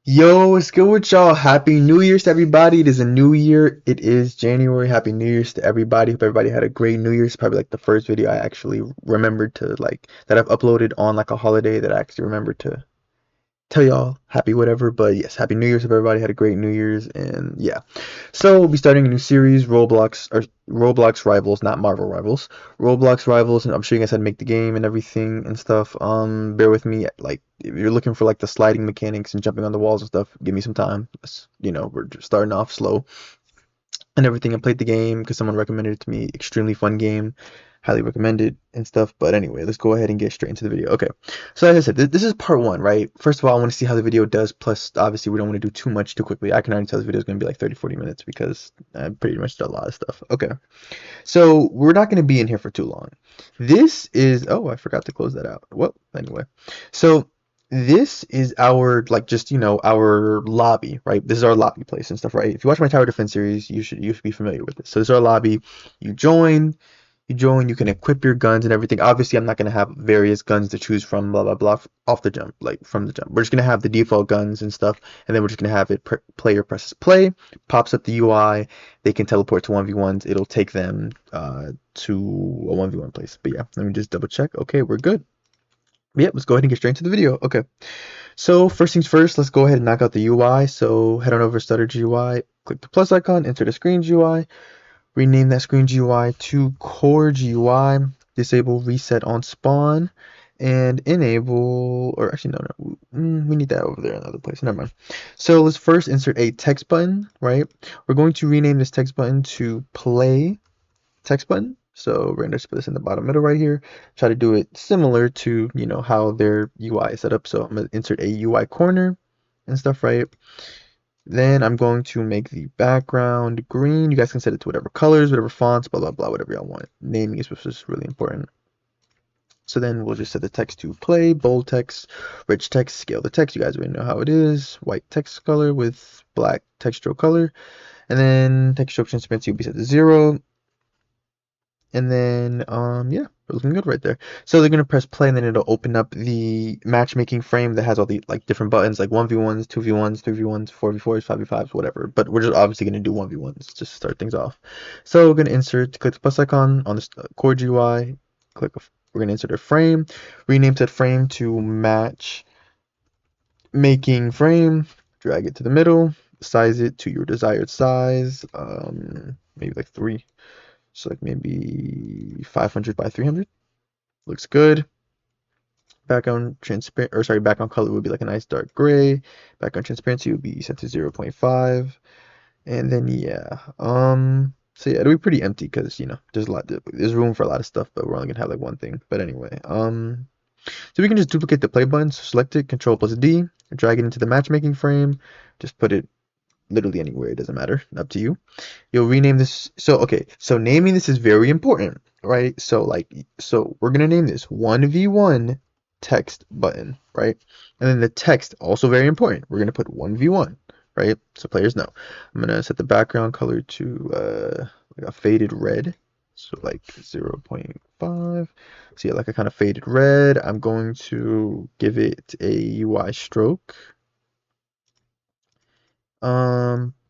Yo, what's good with y'all? Happy New Year's to everybody. It is a new year. It is January. Happy New Year's to everybody. Hope everybody had a great New Year's. Probably like the first video I actually remembered to like that I've uploaded on like a holiday that I actually remembered to tell y'all happy whatever. But yes, happy New Year's. Hope everybody had a great New Year's. And yeah, so we'll be starting a new series, Roblox Rivals, not Marvel Rivals. Roblox Rivals, and I'm sure you guys had to make the game and everything and stuff. Bear with me. Like if you're looking for like the sliding mechanics and jumping on the walls and stuff, give me some time. We're just starting off slow and everything. I played the game because someone recommended it to me. Extremely fun game. Highly recommended and stuff. But anyway, let's go ahead and get straight into the video. Okay. So as I said, this is part one, right? First of all, I want to see how the video does. Plus, obviously, we don't want to do too much too quickly. I can already tell this video is going to be like 30, 40 minutes because I pretty much did a lot of stuff. Okay. So we're not going to be in here for too long. This is, oh, I forgot to close that out. Well, anyway. So this is our like just our lobby, right? This is our lobby place and stuff, right? If you watch my tower defense series, you should be familiar with this. So this is our lobby. You join, you can equip your guns and everything. Obviously, I'm not going to have various guns to choose from, blah blah blah, off the jump, like from the jump. We're just going to have the default guns and stuff, and then we're just going to have it player presses play, pops up the UI. They can teleport to 1v1s. It'll take them to a 1v1 place. But yeah, let me just double check. Okay, we're good. Yeah, let's go ahead and get straight into the video. Okay, so first things first, let's go ahead and knock out the UI. So head on over to Stutter GUI, click the plus icon, enter the screen GUI, rename that screen GUI to Core GUI, disable reset on spawn, and enable, or actually, no, we need that over there in another place. Never mind. So let's first insert a text button, right? We're going to rename this text button to play text button. So we're going to put this in the bottom middle right here. Try to do it similar to, how their UI is set up. So I'm going to insert a UI corner and stuff, right? Then I'm going to make the background green. You guys can set it to whatever colors, whatever fonts, blah, blah, blah, whatever y'all want. Naming is just really important. So then we'll just set the text to play, bold text, rich text, scale the text. You guys already know how it is. White text color with black text stroke color. And then text stroke transparency will be set to 0. And then, yeah, we're looking good right there. So they're gonna press play, and then it'll open up the matchmaking frame that has all the like different buttons, like 1v1s, 2v1s, 3v1s, 4v4s, 5v5s, whatever. But we're just obviously gonna do 1v1s just to start things off. So we're gonna click the plus icon on the core GUI. We're gonna insert a frame, rename that frame to match making frame. Drag it to the middle, size it to your desired size. Maybe like 3. So like maybe 500 by 300. Looks good. Background background color would be like a nice dark gray. Background transparency would be set to 0.5. And then yeah, so yeah, it'll be pretty empty because there's room for a lot of stuff, but we're only gonna have like one thing. But anyway, so we can just duplicate the play button. So select it, Control plus D, drag it into the matchmaking frame, just put it literally anywhere, it doesn't matter, up to you. You'll rename this. So okay, so naming this is very important, right? So we're gonna name this 1v1 text button, right? And then the text, also very important, we're gonna put 1v1, right? So players know. I'm gonna set the background color to like a faded red, so like 0.5. So yeah, like a kind of faded red. I'm going to give it a UI stroke.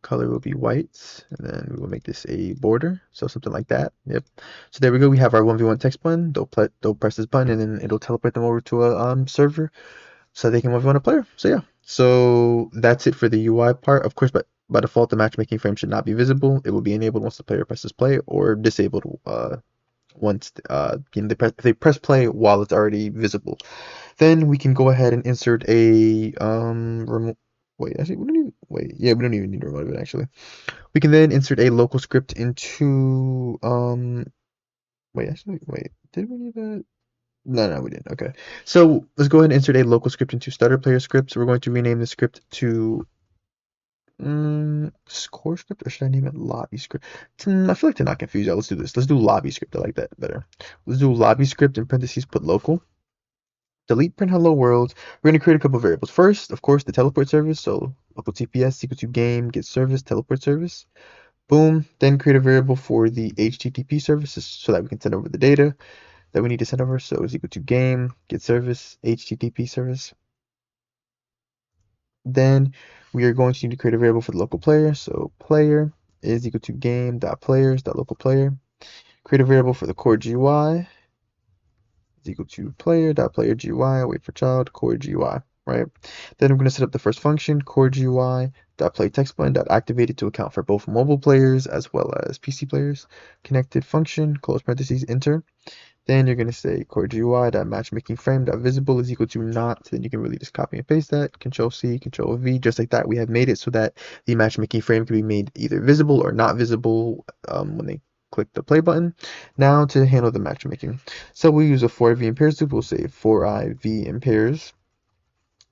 Color will be white, and then we will make this a border, so something like that. Yep. So there we go. We have our 1v1 text button. They'll press this button, and then it'll teleport them over to a server, so they can 1v1 a player. So yeah. So that's it for the UI part. Of course, but by default, the matchmaking frame should not be visible. It will be enabled once the player presses play, or disabled once they press play while it's already visible. Then we can go ahead and insert a wait, actually, we don't even wait. Yeah, we don't even need to remote it actually. We can then insert a local script into wait, did we need that? No, we didn't. Okay. So let's go ahead and insert a local script into Stutter Player Scripts. We're going to rename the script to Core Script, or should I name it Lobby Script? I feel like to not confuse y'all, let's do this. Let's do Lobby Script. I like that better. Let's do Lobby Script in parentheses, put local. Delete print hello world. We're going to create a couple of variables. First, of course, the teleport service. So local TPS equal to game get service teleport service. Boom. Then create a variable for the HTTP services so that we can send over the data that we need to send over. So is equal to game get service HTTP service. Then we are going to need to create a variable for the local player. So player is equal to game.players.local player. Create a variable for the core GUI is equal to player.player GUI, wait for child, core GUI, right? Then I'm going to set up the first function, core GUI dot play text button dot activated to account for both mobile players as well as PC players. Connected function, close parentheses, enter. Then you're going to say core GUI dot matchmaking frame dot visible is equal to not. Then you can really just copy and paste that. Control C, Control V, just like that. We have made it so that the matchmaking frame can be made either visible or not visible when they click the play button. Now to handle the matchmaking. So we'll use a for I v in pairs loop. We'll say for I v in pairs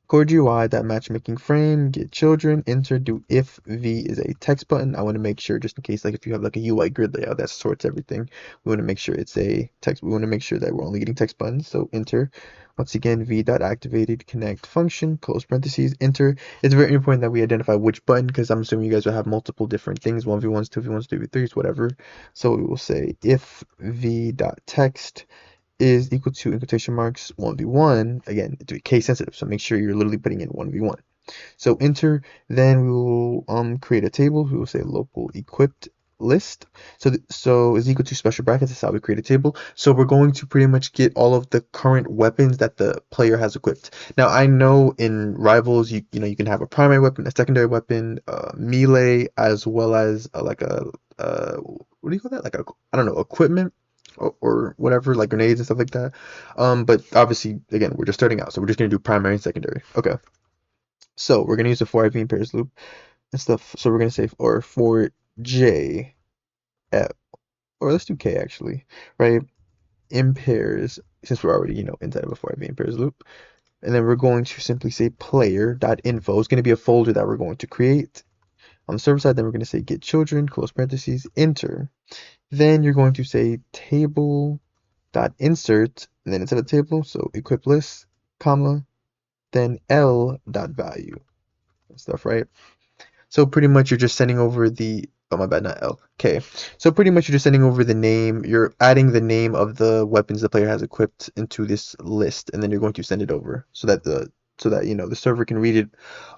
core GUI, that matchmaking frame, get children, enter, do if v is a text button. I want to make sure, just in case, like if you have like a UI grid layout that sorts everything, we want to make sure it's a text. We want to make sure that we're only getting text buttons. So enter. Once again, v.activated connect function, close parentheses, enter. It's very important that we identify which button because I'm assuming you guys will have multiple different things, 1v1s, 2v1s, 3v3s, whatever. So we will say if v.text is equal to in quotation marks 1v1. Again, it's case sensitive, so make sure you're literally putting in 1v1. So enter, then we will create a table. We will say local equipped list. So is equal to special brackets. That's how we create a table. So we're going to pretty much get all of the current weapons that the player has equipped. Now I know in Rivals, you know you can have a primary weapon, a secondary weapon, melee, as well as like a what do you call that? Like a I don't know equipment or whatever, like grenades and stuff like that. But obviously, again, we're just starting out, so we're just gonna do primary and secondary. Okay. So we're gonna use the for I v in pairs loop and stuff. So we're gonna say or for j, or let's do k actually, right? In pairs, since we're already inside of a for I v in pairs loop, and then we're going to simply say player.info is gonna be a folder that we're going to create on the server side. Then we're gonna say get children, close parentheses, enter. Then you're going to say table dot insert, and then inside the table, so equip list, comma, then L dot value and stuff, right? So pretty much you're just sending over the oh my bad, not L. Okay. So pretty much you're just sending over the name, you're adding the name of the weapons the player has equipped into this list, and then you're going to send it over so that the server can read it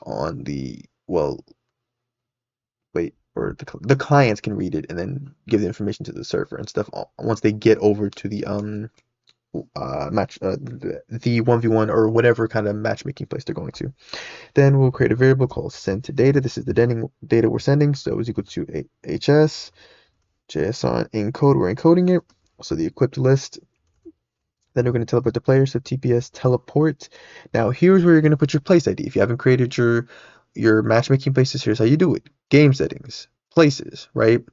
on the wait, or the clients can read it and then give the information to the server and stuff once they get over to the match the 1v1 or whatever kind of matchmaking place they're going to. Then we'll create a variable called send to data. This is the data we're sending, so it's equal to hs json encode. We're encoding it, so the equipped list. Then we're going to teleport the player, so TPS teleport. Now here's where you're going to put your place ID. If you haven't created your matchmaking places, here's how you do it. Game settings, places, right?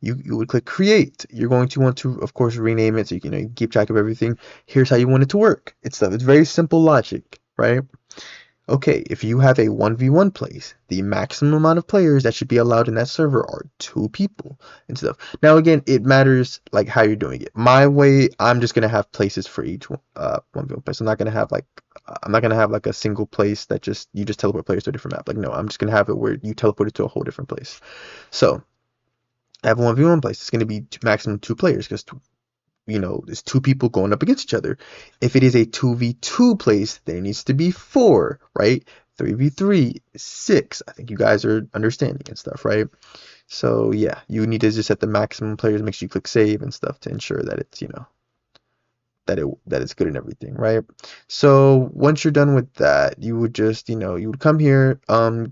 You would click create. You're going to want to, of course, rename it so you can you keep track of everything. Here's how you want it to work. It's very simple logic, right? Okay, if you have a 1v1 place, the maximum amount of players that should be allowed in that server are 2 people and stuff. Now again, it matters like how you're doing it. My way, I'm just gonna have places for each 1v1 place. I'm not gonna have like a single place that you just teleport players to a different map. Like no, I'm just gonna have it where you teleport it to a whole different place. So I have a 1v1 place. It's gonna be maximum 2 players because there's 2 people going up against each other. If it is a 2v2 place, there needs to be 4, right? 3v3, 6. I think you guys are understanding and stuff, right? So yeah, you need to just set the maximum players, make sure you click save and stuff to ensure that it's, that it's good and everything, right? So once you're done with that, you would just, you would come here, oh,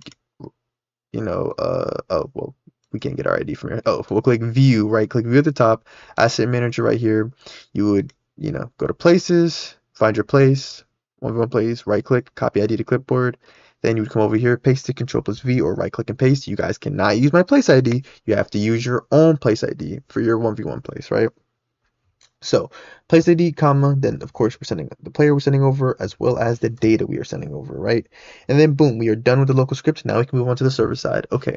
well, we can't get our ID from here. Oh, we'll click view, right click view at the top, asset manager right here. You would, go to places, find your place, 1v1 place, right click, copy ID to clipboard. Then you would come over here, paste it, control plus V, or right click and paste. You guys cannot use my place ID. You have to use your own place ID for your 1v1 place, right? So place ID, comma, then of course we're sending the player we're sending over as well as the data we are sending over, right? And then boom, we are done with the local script. Now we can move on to the server side. Okay,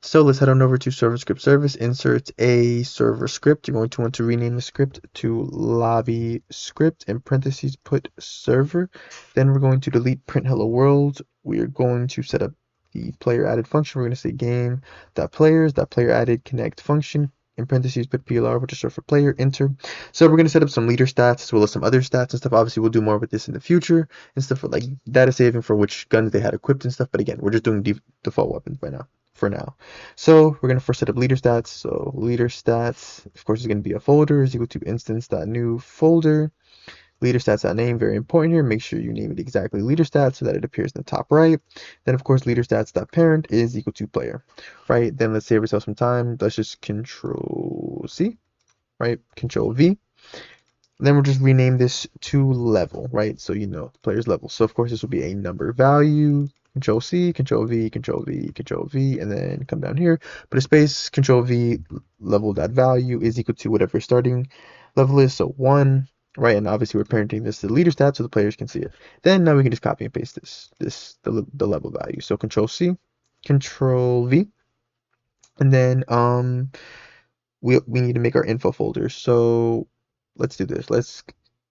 so let's head on over to server script service, insert a server script. You're going to want to rename the script to lobby script, in parentheses put server. Then we're going to delete print hello world. We are going to set up the player added function. We're going to say game.players.player added connect function in parentheses put PLR, which is short for player, enter. So we're going to set up some leader stats as well as some other stats and stuff. Obviously, we'll do more with this in the future and stuff like data saving for which guns they had equipped and stuff. But again, we're just doing default weapons by now. For now. So we're going to first set up leader stats. So leader stats, of course, is going to be a folder is equal to instance.new folder. Leader stats.name, very important here. Make sure you name it exactly leader stats so that it appears in the top right. Then, of course, leader stats.parent is equal to player, right? Then let's save ourselves some time. Let's just control C, right? Control V. Then we'll just rename this to level, right? So you know player's level. So of course this will be a number value. Control C, Control V, Control V, Control V, and then come down here, put a space, Control V, level dot value is equal to whatever starting level is, so 1, right? And obviously we're parenting this to the leader stat so the players can see it. Then now we can just copy and paste the level value. So Control C, Control V, and then we need to make our info folder. So let's do this.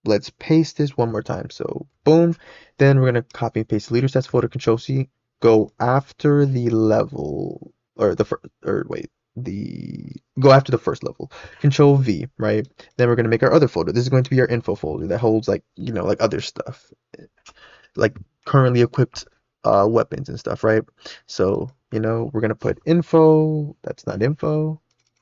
Let's paste this one more time. So boom. Then we're gonna copy and paste the leader stats folder. Control C. Go after the level or the first or wait the go after the first level. Control V. Right. Then we're gonna make our other folder. This is going to be our info folder that holds like like other stuff, like currently equipped weapons and stuff. Right. So we're gonna put info. That's not info.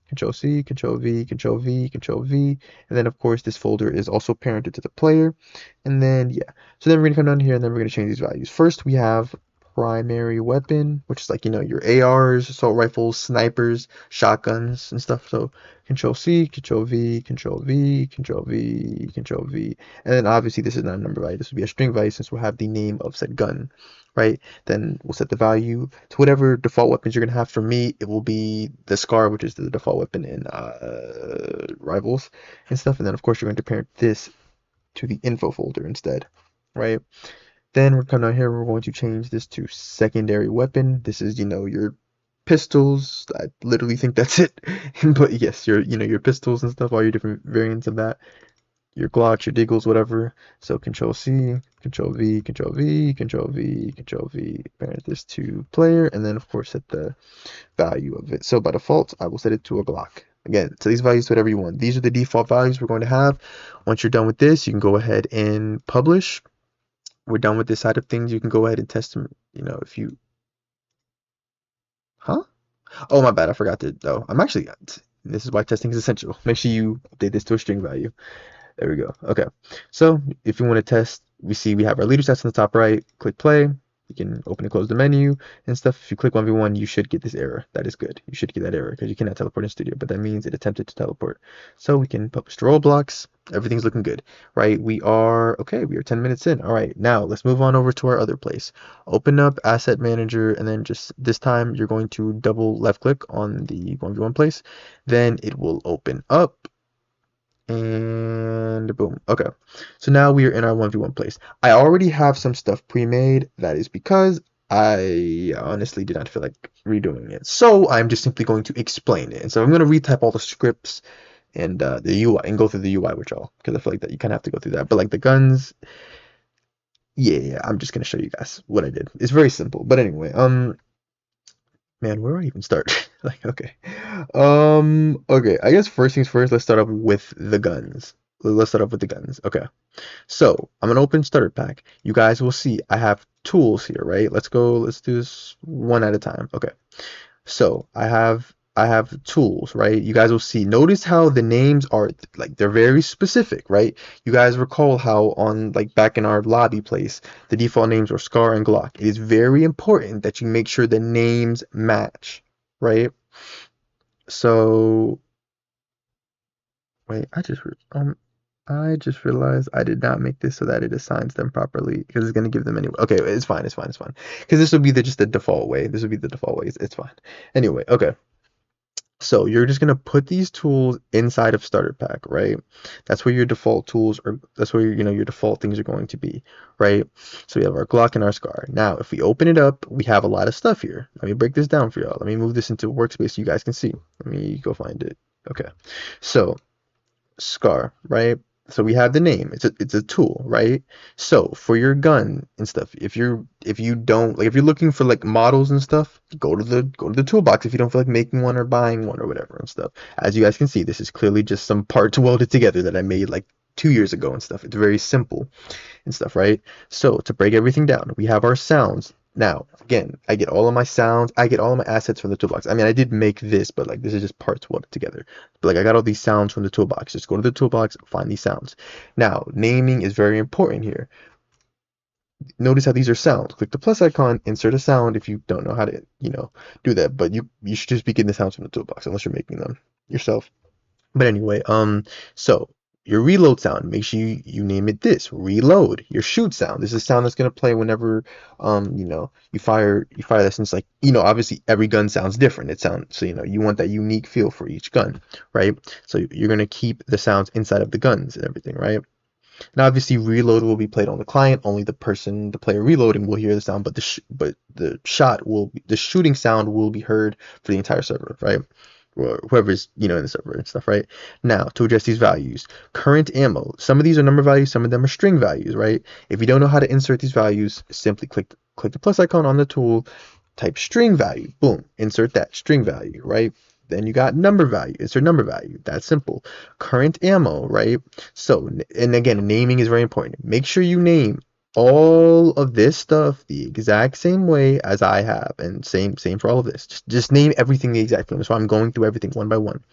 Control C, Control V, Control V, Control V, and then of course this folder is also parented to the player, and then yeah. So then we're gonna come down here and then we're gonna change these values. First we have primary weapon, which is like your ARs, assault rifles, snipers, shotguns, and stuff. So Control C, Control V, Control V, Control V, Control V, and then obviously this is not a number value. This would be a string value since we'll have the name of said gun, right? Then we'll set the value to whatever default weapons you're gonna have. For me, it will be the Scar, which is the default weapon in Rivals and stuff. And then of course you're going to parent this to the info folder instead, right? Then we're coming down here. We're going to change this to secondary weapon. This is your pistols. I literally think that's it. But yes, your pistols and stuff, all your different variants of that, your Glocks, your Deagles, whatever. So Control C, Control V, Control V, Control V, Control V, parent this to player, and then of course set the value of it. So by default, I will set it to a Glock. Again, so these values, whatever you want. These are the default values we're going to have. Once you're done with this, you can go ahead and publish. We're done with this side of things. You can go ahead and test them. If you, huh? Oh, my bad. I forgot to. Oh, I'm actually. This is why testing is essential. Make sure you update this to a string value. There we go. Okay. So if you want to test, we have our leader stats on the top right. Click play. You can open and close the menu and stuff. If you click 1v1, you should get this error. That is good. You should get that error because you cannot teleport in studio, but that means it attempted to teleport. So we can publish to Roblox. Everything's looking good, right? We are 10 minutes in. All right, now let's move on over to our other place. Open up Asset Manager, and then just this time you're going to double left click on the 1v1 place. Then it will open up. And boom. Okay. So now we are in our 1v1 place. I already have some stuff pre-made. That is because I honestly did not feel like redoing it. So I'm just simply going to explain it. And so I'm going to retype all the scripts and the UI and go through the UI with y'all because I feel like that you kind of have to go through that. But like the guns, yeah, I'm just going to show you guys what I did. It's very simple. But anyway, man, where do I even start? Like, okay. Okay, I guess first things first, let's start up with the guns. Let's start up with the guns. Okay. So, I'm gonna open starter pack. You guys will see I have tools here, right? Let's do this one at a time. Okay. So, I have tools, right? You guys will see. Notice how the names are like they're very specific, right? You guys recall how on like back in our lobby place, the default names were Scar and Glock. It is very important that you make sure the names match, right? So wait, I just realized I did not make this so that it assigns them properly because it's gonna give them anyway. Okay, it's fine, it's fine. Because this would be just the default way. This would be the default way. It's fine. Anyway, okay. So you're just gonna put these tools inside of starter pack, right? That's where your default tools are. That's where your default things are going to be, right? So we have our Glock and our Scar. Now, if we open it up, we have a lot of stuff here. Let me break this down for y'all. Let me move this into workspace so you guys can see. Let me go find it. Okay, so Scar, right? So we have the name. It's a tool, right? So for your gun and stuff, if you don't like if you're looking for like models and stuff, go to the toolbox if you don't feel like making one or buying one or whatever and stuff. As you guys can see, this is clearly just some parts welded together that I made like 2 years ago and stuff. It's very simple and stuff, right? So to break everything down, we have our sounds. Now, again, I get all of my sounds, I get all of my assets from the toolbox. I mean, I did make this, but like this is just parts welded together. But like I got all these sounds from the toolbox. Just go to the toolbox, find these sounds. Now, naming is very important here. Notice how these are sounds. Click the plus icon, insert a sound if you don't know how to, do that. But you should just be getting the sounds from the toolbox unless you're making them yourself. But anyway, so your reload sound, make sure you name it this. Reload. Your shoot sound. This is a sound that's gonna play whenever you fire this, and it's like, obviously every gun sounds different. It sounds so you want that unique feel for each gun, right? So you're gonna keep the sounds inside of the guns and everything, right? Now, obviously, reload will be played on the client. Only the player reloading, will hear the sound, but the shooting sound will be heard for the entire server, right? Or whoever's in the server and stuff, right? Now, to adjust these values, current ammo. Some of these are number values, some of them are string values, right? If you don't know how to insert these values, simply click the plus icon on the tool, type string value, boom, insert that string value, right? Then you got number value, insert number value. That's simple. Current ammo, right? So, and again, naming is very important. Make sure you name all of this stuff the exact same way as I have, and same for all of this. Just name everything the exact same. So I'm going through everything one by one.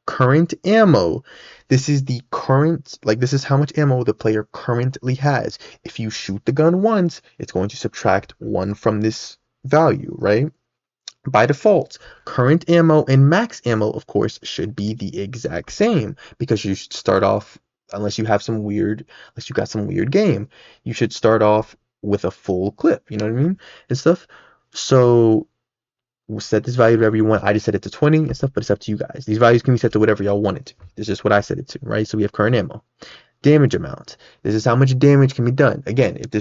Current ammo. This is the current, like this is how much ammo the player currently has. If you shoot the gun once, it's going to subtract one from this value, right? By default, current ammo and max ammo, of course, should be the exact same because you should start off, unless you got some weird game, you should start off with a full clip, you know what I mean? And stuff. So we'll set this value to whatever you want. I just set it to 20 and stuff, but it's up to you guys. These values can be set to whatever y'all want it to. This is just what I set it to, right? So we have current ammo. Damage amount. This is how much damage can be done. Again, if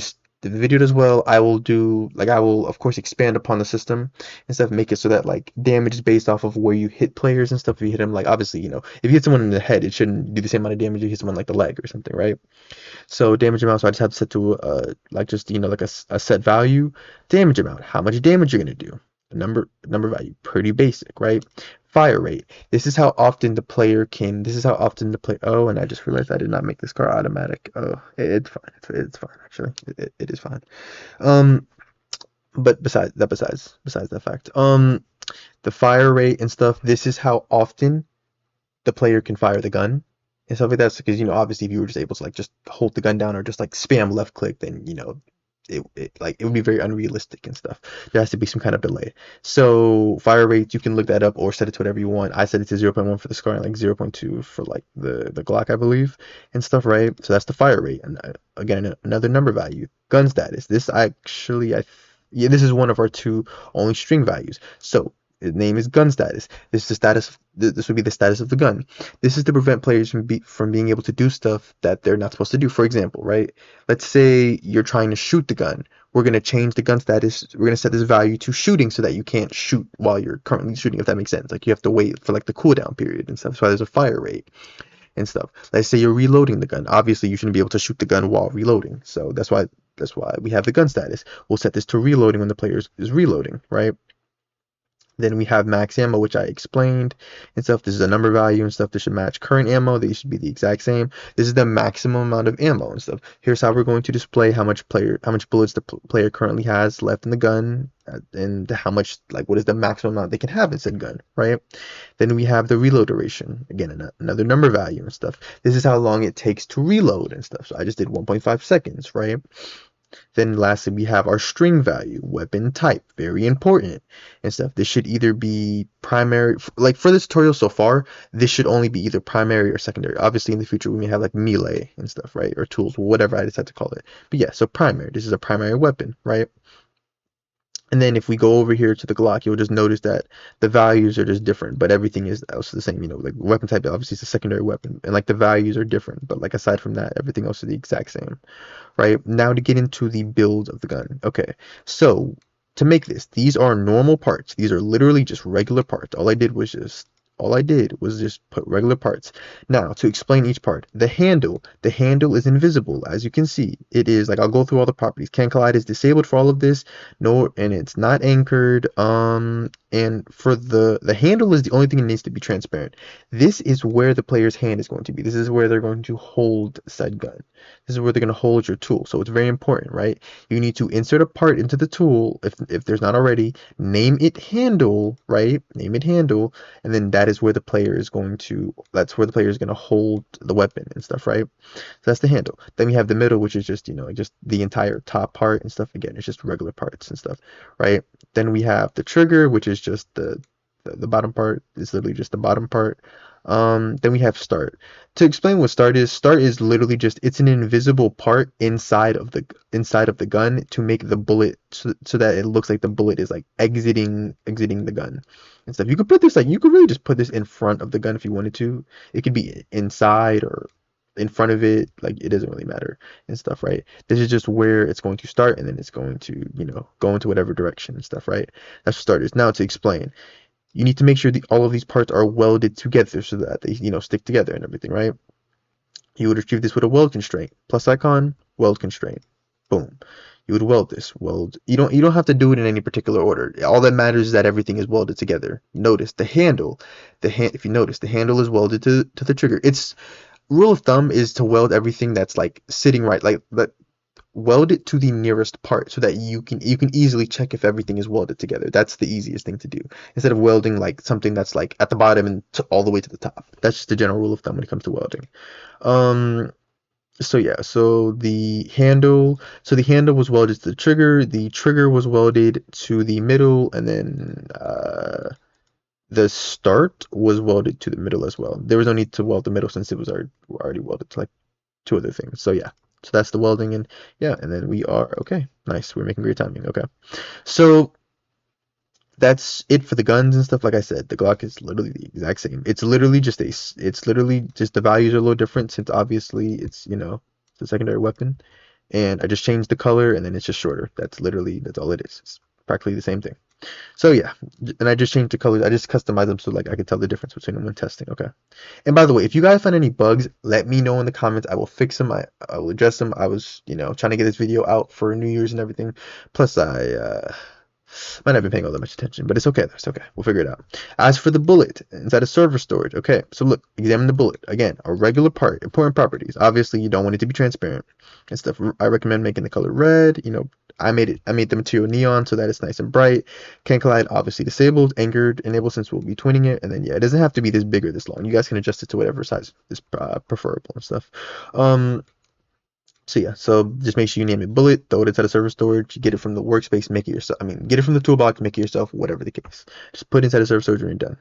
the video does well, I will of course expand upon the system and stuff, make it so that like damage is based off of where you hit players and stuff. If you hit them, like obviously, if you hit someone in the head, it shouldn't do the same amount of damage if you hit someone like the leg or something, right? So damage amount, so I just have to set to a set value. Damage amount, how much damage you're gonna do. A number value, pretty basic, right? Fire rate. This is how often the player can. This is how often the play. Oh, and I just realized I did not make this car automatic. Oh, it's fine. It's fine actually. It is fine. Um, but besides that fact, the fire rate and stuff. This is how often the player can fire the gun and stuff like that. Because obviously, if you were just able to like just hold the gun down or just like spam left click, then it would be very unrealistic and stuff. There has to be some kind of delay. So fire rates, you can look that up or set it to whatever you want. I set it to 0.1 for the SCAR and like 0.2 for like the Glock, I believe, and stuff, right? So that's the fire rate. And again, another number value. Gun status. This is one of our two only string values. So the name is gun status. This is the status. This would be the status of the gun. This is to prevent players from being able to do stuff that they're not supposed to do. For example, right? Let's say you're trying to shoot the gun. We're gonna change the gun status. We're gonna set this value to shooting so that you can't shoot while you're currently shooting. If that makes sense. Like you have to wait for like the cooldown period and stuff. That's why there's a fire rate and stuff. Let's say you're reloading the gun. Obviously, you shouldn't be able to shoot the gun while reloading. So that's why we have the gun status. We'll set this to reloading when the player is reloading, right? Then we have max ammo, which I explained and stuff. This is a number value and stuff. This should match current ammo. They should be the exact same. This is the maximum amount of ammo and stuff. Here's how we're going to display how much bullets the player currently has left in the gun, and how much, like, what is the maximum amount they can have in said gun, right? Then we have the reload duration. Again, another number value and stuff. This is how long it takes to reload and stuff. So I just did 1.5 seconds, right? Then lastly, we have our string value, weapon type, very important and stuff. This should either be primary, like for this tutorial so far, this should only be either primary or secondary. Obviously in the future we may have like melee and stuff, right? Or tools, whatever I decide to call it. But yeah, so primary, this is a primary weapon, right? And then if we go over here to the Glock, you'll just notice that the values are just different, but everything is else the same. Like weapon type obviously is a secondary weapon, and like the values are different, but like aside from that, everything else is the exact same, right? Now to get into the build of the gun. Okay, so to make this, these are normal parts. These are literally just regular parts. All I did was just All I did was just put regular parts. Now, to explain each part, the handle is invisible, as you can see. It is like I'll go through all the properties. Can collide is disabled for all of this. No, and it's not anchored. And for the handle is the only thing that needs to be transparent. This is where the player's hand is going to be. This is where they're going to hold said gun. This is where they're going to hold your tool. So it's very important, right? You need to insert a part into the tool if there's not already. Name it handle, right? Name it handle, and then that is where the player is going to. That's where the player is going to hold the weapon and stuff, right? So that's the handle. Then we have the middle, which is just just the entire top part and stuff. Again, it's just regular parts and stuff, right? Then we have the trigger, which is just the bottom part. It's literally just the bottom part. Then we have start. To explain what start is literally just it's an invisible part inside of the gun to make the bullet so that it looks like the bullet is like exiting the gun and stuff. You could put this like you could really just put this in front of the gun if you wanted to. It could be inside or in front of it, like it doesn't really matter and stuff, right? This is just where it's going to start and then it's going to, go into whatever direction and stuff, right? That's what start is. Now to explain, you need to make sure all of these parts are welded together so that they, stick together and everything, right? You would retrieve this with a weld constraint. Plus icon, weld constraint. Boom. You would weld this. Weld. You don't have to do it in any particular order. All that matters is that everything is welded together. Notice the handle. If you notice, the handle is welded to the trigger. Its rule of thumb is to weld everything that's like sitting right, like that. Weld it to the nearest part so that you can easily check if everything is welded together. That's the easiest thing to do instead of welding like something that's like at the bottom and all the way to the top. That's just the general rule of thumb when it comes to welding. So yeah, so the handle was welded to the trigger was welded to the middle, and then the start was welded to the middle as well. There was no need to weld the middle since it was already welded to like two other things. So yeah, so that's the welding, and yeah, and then we are okay. Nice, we're making great timing. Okay, so that's it for the guns and stuff. Like I said, the Glock is literally the exact same. It's literally just the values are a little different since obviously it's it's a secondary weapon, and I just changed the color and then it's just shorter. That's all it is. It's practically the same thing. So yeah, and I just changed the colors. I just customized them so like I could tell the difference between them when testing. Okay. And by the way, if you guys find any bugs, let me know in the comments. I will fix them. I will address them. I was trying to get this video out for New Year's and everything. Plus I might not be paying all that much attention, but it's okay. It's okay. We'll figure it out. As for the bullet inside of server storage, okay. So look, examine the bullet again. A regular part, important properties. Obviously, you don't want it to be transparent and stuff. I recommend making the color red. I made the material neon so that it's nice and bright. Can collide obviously disabled, anchored, enabled since we'll be twinning it, and then yeah, it doesn't have to be this big or this long. You guys can adjust it to whatever size is preferable and stuff. So yeah, so just make sure you name it bullet, throw it inside of server storage, get it from the workspace, make it yourself. I mean, get it from the toolbox, make it yourself, whatever the case. Just put it inside of server storage and you're done,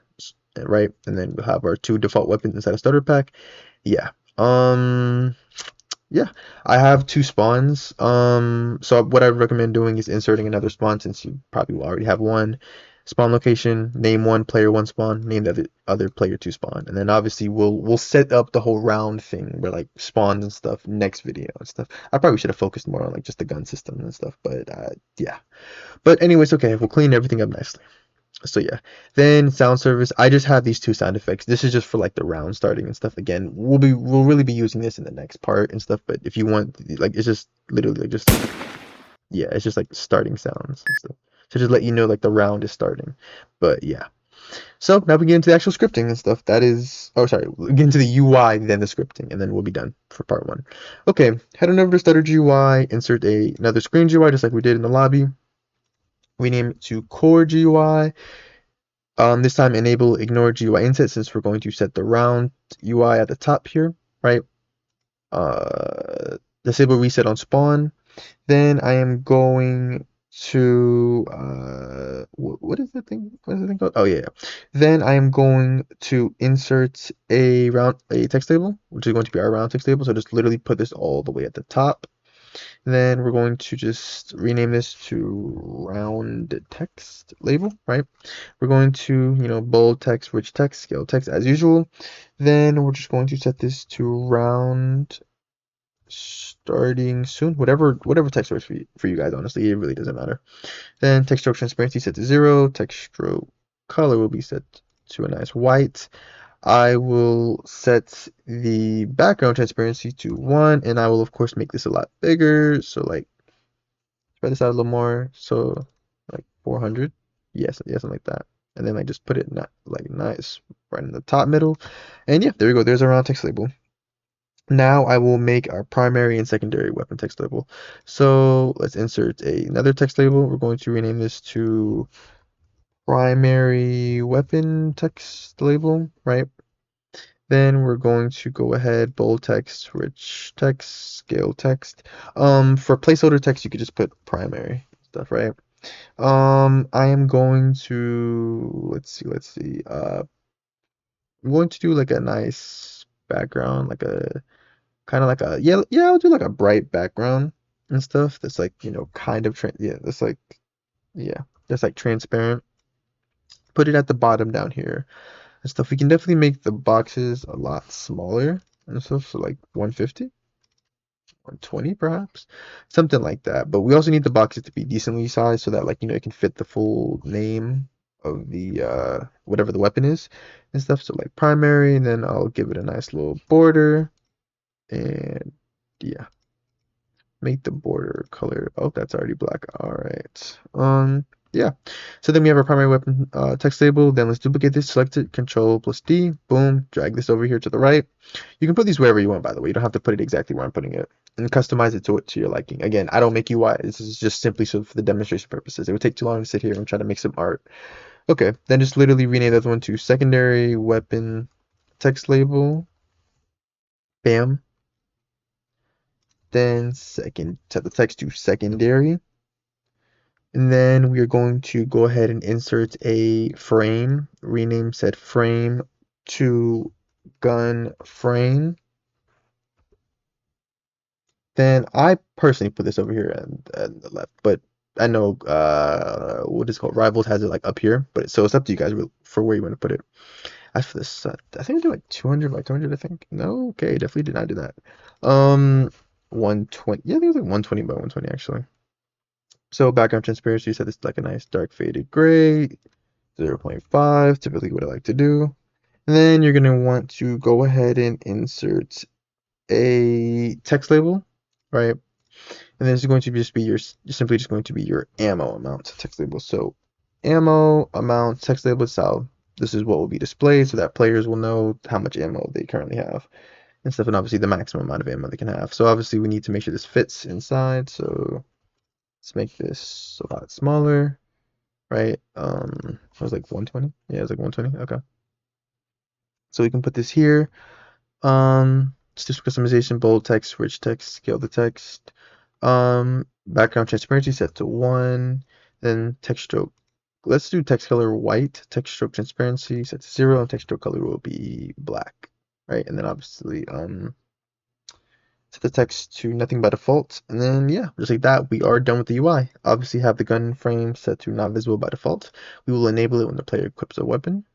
right? And then we'll have our 2 default weapons inside of starter pack. Yeah. Yeah, I have 2 spawns. So what I recommend doing is inserting another spawn since you probably will already have one. Spawn location, name one player 1 spawn, name the other player 2 spawn, and then obviously we'll set up the whole round thing where like spawns and stuff next video and stuff. I probably should have focused more on like just the gun system and stuff, but yeah. But anyways, okay, we'll clean everything up nicely. So yeah, then sound service. I just have these 2 sound effects. This is just for like the round starting and stuff. Again, we'll really be using this in the next part and stuff. But if you want, like, it's just literally like just yeah, it's just like starting sounds and stuff. So just let you know like the round is starting. But yeah. So now we get into the actual scripting and stuff. That is, oh sorry, we'll get into the UI, then the scripting, and then we'll be done for part 1. Okay, head on over to Starter GUI, insert another screen GUI just like we did in the lobby. Rename it to Core GUI. This time enable ignore GUI inset since we're going to set the round UI at the top here, right? Disable reset on spawn. Then I am going to what is the thing? What is the thing called? Oh yeah. Then I am going to insert a text label, which is going to be our round text label. So just literally put this all the way at the top. Then we're going to just rename this to round text label, right? We're going to, bold text, rich text, scale text as usual. Then we're just going to set this to round starting soon. Whatever text works for you guys, honestly, it really doesn't matter. Then text stroke transparency set to 0. Text stroke color will be set to a nice white. I will set the background transparency to 1, and I will of course make this a lot bigger. So like spread this out a little more. So like 400. Yes, yeah, something like that. And then I just put it not like nice right in the top middle. And yeah, there we go. There's our round text label. Now I will make our primary and secondary weapon text label. So let's insert another text label. We're going to rename this to primary weapon text label, right? Then we're going to go ahead, bold text, rich text, scale text. For placeholder text, you could just put primary stuff, right? I am going to, let's see. I'm going to do like a nice background, like a kind of like a yeah, I'll do like a bright background and stuff that's like, kind of that's like yeah, that's like transparent. Put it at the bottom down here and stuff. We can definitely make the boxes a lot smaller and stuff, so like 150, 120 perhaps, something like that. But we also need the boxes to be decently sized so that like, it can fit the full name of the whatever the weapon is and stuff. So like primary, and then I'll give it a nice little border, and yeah, make the border color. Oh, that's already black. All right. Yeah. So then we have our primary weapon text label. Then let's duplicate this. Select it. Control plus D. Boom. Drag this over here to the right. You can put these wherever you want, by the way. You don't have to put it exactly where I'm putting it, and customize it to your liking. Again, I don't make UI. This is just simply so for the demonstration purposes. It would take too long to sit here and try to make some art. Okay. Then just literally rename that one to secondary weapon text label. Bam. Then set the text to secondary. And then we are going to go ahead and insert a frame, rename said frame to gun frame. Then I personally put this over here and the left, but I know what is it called, Rivals has it like up here, but so it's up to you guys for where you want to put it. As for this, I think I do like 200 by 200. I think no, okay, definitely did not do that. 120, yeah, I think it was like 120 by 120 actually. So background transparency, set this like a nice dark faded gray, 0.5, typically what I like to do. And then you're going to want to go ahead and insert a text label, right? And this is going to just be simply just going to be your ammo amount text label. So ammo amount text label itself. This is what will be displayed so that players will know how much ammo they currently have and stuff, and obviously the maximum amount of ammo they can have. So obviously we need to make sure this fits inside. So let's make this a lot smaller, right? It was like 120. Yeah, it was like 120. Okay. So we can put this here. Stitch customization, bold text, rich text, scale the text. Background transparency set to 1. Then text stroke. Let's do text color white. Text stroke transparency set to 0, and text stroke color will be black, right? And then obviously set the text to nothing by default, and then yeah, just like that, we are done with the UI. Obviously have the gun frame set to not visible by default. We will enable it when the player equips a weapon.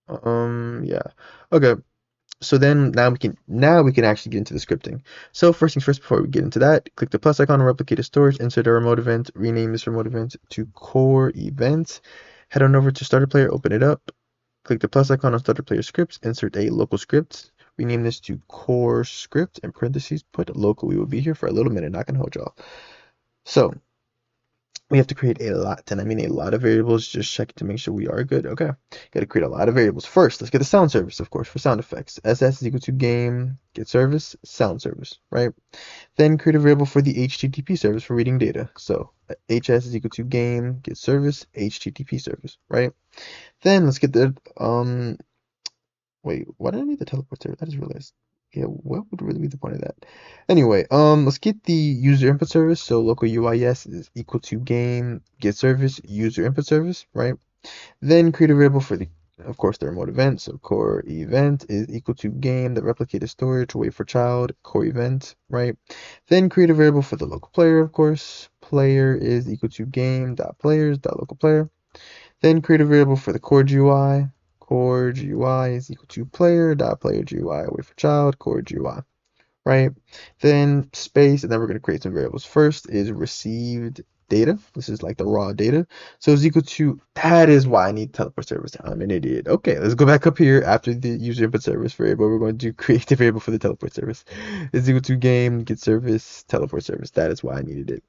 Yeah. Okay. So then now we can actually get into the scripting. So first things first, before we get into that, click the plus icon on replicated storage, insert a remote event, rename this remote event to core event. Head on over to starter player, open it up. Click the plus icon on starter player scripts, insert a local script. Rename this to core script, in parentheses, put local. We will be here for a little minute, not gonna hold y'all. So we have to create a lot, and I mean a lot of variables, just check to make sure we are good. Okay, got to create a lot of variables. First, let's get the sound service, of course, for sound effects. SS is equal to game, get service, sound service, right? Then create a variable for the HTTP service for reading data. So HS is equal to game, get service, HTTP service, right? Then let's get the, wait, why did I need the teleport service? I just realized. Yeah, what would really be the point of that? Anyway, let's get the user input service. So local UIS is equal to game get service user input service, right? Then create a variable for the, of course, the remote event. So core event is equal to game that replicated storage wait for child core event, right? Then create a variable for the local player, of course. Player is equal to game dot players dot local player. Then create a variable for the core GUI. Core GUI is equal to player.player GUI wait for child core GUI, right? Then space, and then we're going to create some variables. First is received data. This is like the raw data. So it's equal to, that is why I need teleport service. I'm an idiot. Okay, let's go back up here after the user input service variable. We're going to create the variable for the teleport service. It's equal to game get service teleport service. That is why I needed it.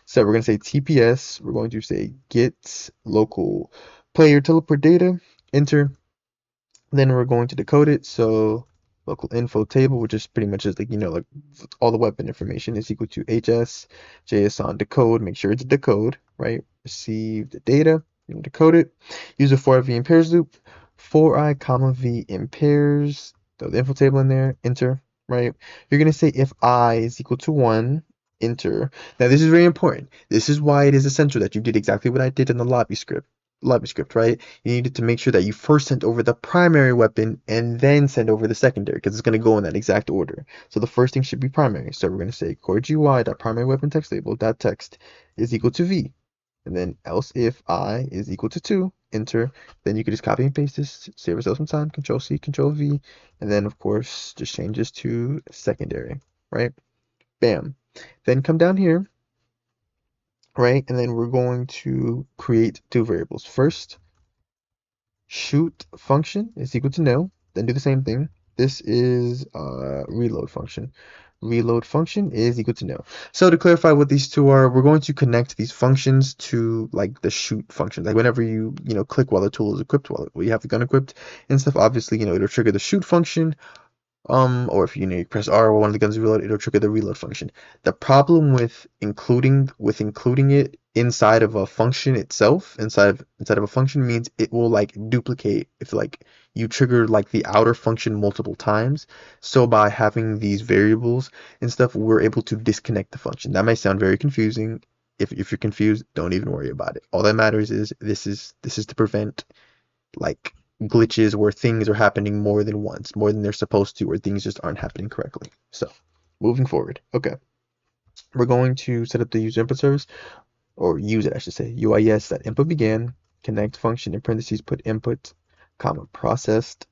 So we're going to say TPS. We're going to say get local player teleport data, enter. Then we're going to decode it. So local info table, which is pretty much just like, like all the weapon information is equal to HS JSON decode. Make sure it's a decode, right? Receive the data, decode it. Use a for v in pairs loop. For I comma v in pairs. Throw the info table in there, enter, right? You're going to say if I is equal to 1, enter. Now this is very important. This is why it is essential that you did exactly what I did in the lobby script, right? You needed to make sure that you first sent over the primary weapon and then send over the secondary, because it's going to go in that exact order. So the first thing should be primary. So we're going to say core GUI.primary weapon text label dot text is equal to v, and then else if I is equal to 2, enter. Then you can just copy and paste this, save yourself some time, Control C, Control V, and then of course just change this to secondary, right? Bam. Then come down here, right? And then we're going to create two variables. First, shoot function is equal to no. Then do the same thing. This is reload function. Reload function is equal to no. So to clarify what these two are, we're going to connect these functions to like the shoot function. Like whenever you click while the tool is equipped, while you have the gun equipped and stuff, obviously it'll trigger the shoot function. Or if you press R while one of the guns is reload, it'll trigger the reload function. The problem with including it inside of a function itself, inside of a function, means it will like duplicate if like you trigger like the outer function multiple times. So by having these variables and stuff, we're able to disconnect the function. That might sound very confusing. If you're confused, don't even worry about it. All that matters is this is to prevent like glitches where things are happening more than once, more than they're supposed to, or things just aren't happening correctly. So moving forward, okay, we're going to set up the user input service, or use it, I should say. UIS that input began, connect function in parentheses, put input, comma processed,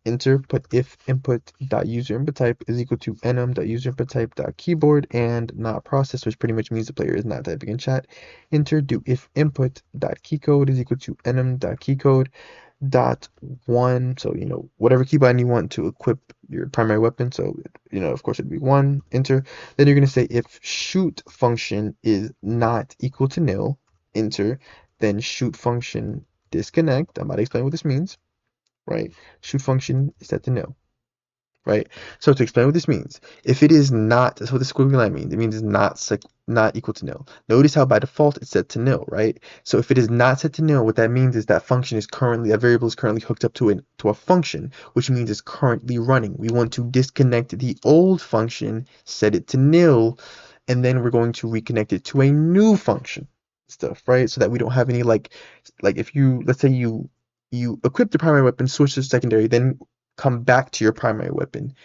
enter, put if input dot user input type is equal to enum dot user input type dot keyboard and not processed, which pretty much means the player is not typing in chat. Enter, do if input dot keycode is equal to enum dot keycode dot 1, so whatever keybind you want to equip your primary weapon, so of course it'd be 1, enter. Then you're going to say if shoot function is not equal to nil, enter. Then shoot function disconnect. I'm about to explain what this means, right? Shoot function is set to nil, right? So to explain what this means, if it is not, that's what the squiggly line means. It means it's not equal to nil. Notice how by default it's set to nil, right? So if it is not set to nil, what that means is that that variable is currently hooked up to a function, which means it's currently running. We want to disconnect the old function, set it to nil, and then we're going to reconnect it to a new function stuff, right? So that we don't have any like if you, let's say you equip the primary weapon, switch to secondary, then come back to your primary weapon.